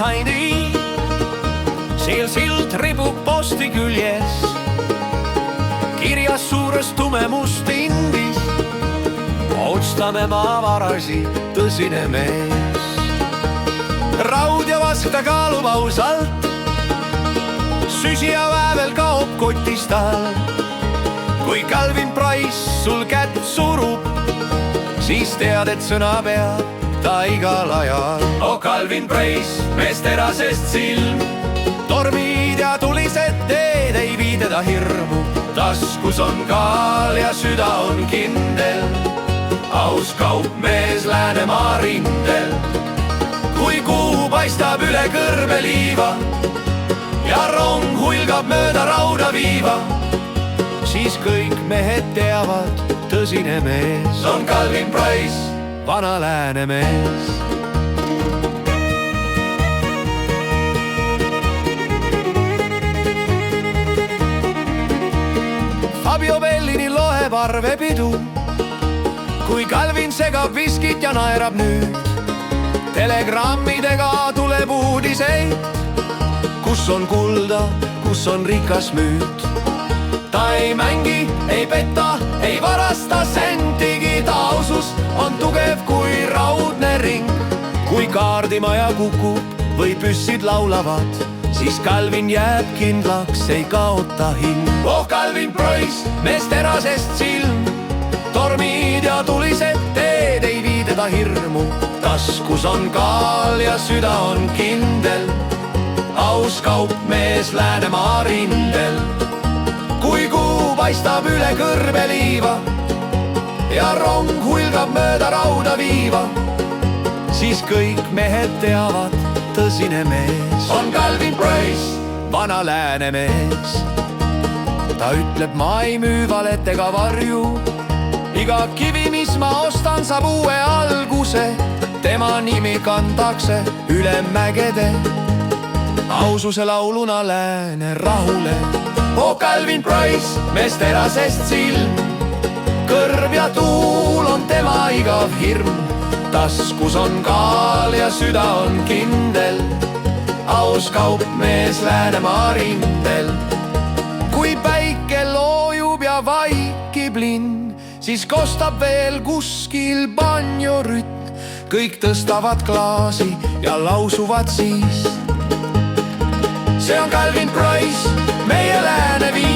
saini. Seal sild ribub posti küljes, kirjas suures tumemust indis. Ostame maavarasi, tõsine mees. Raud ja vask ta kaalub ausalt, süsi ja väävel kaob kotist all. Kui Calvin Price sul kätt surub, siis tead, et sõna peab ta igal ajal. Oh Calvin Price, mees terasest silm, tormid ja tulised teed ei vii teda hirmu. taskus on kaal ja süda on kindel, aus kaupmees Läänemaa rindel. Kui kuu paistab üle kõrbeliiva ja rong hulgab mööda raudaviiva, siis kõik mehed teavad, tõsine mees on Calvin Price, vana Läänemees. Fabio Bellini loeb arvepidu, kui Calvin segab viskit ja naerab nüüd. Telegrammidega tuleb uudiseid, kus on kulda, kus on rikas müüt. Ta ei mängi, ei peta, ei varasta sentigi, ta ausus on tugev kui raudne ring. Kui kaardimaja kukub või püssid laulavad, siis Calvin jääb kindlaks, ei kaota hing. oh Calvin Price, mees terasest silm, tormid ja tulised teed ei vii teda hirmu. taskus on kaal ja süda on kindel, aus kaupmees Läänemaa rindel. Kui kuu paistab üle kõrbeliiva ja rong hulgab mööda raudaviiva, siis kõik mehed teavad, tõsine mees on Calvin Price, vana Läänemees. Ta ütleb, ma ei müü valet ega varju, iga kivi, mis ma ostan, saab uue alguse. Tema nimi kantakse üle mägede, aususe lauluna lääne rahule. oh Calvin Price, mees terasest silm, kõrv ja tuul on tema igav hirm. taskus on kaal ja süda on kindel, aus kaupmees Läänemaa rindel. Kui päike loojub ja vaikib linn, siis kostab veel kuskil banjorütm. Kõik tõstavad klaasi ja lausuvad siis, see on Calvin Price, meie lääne viis.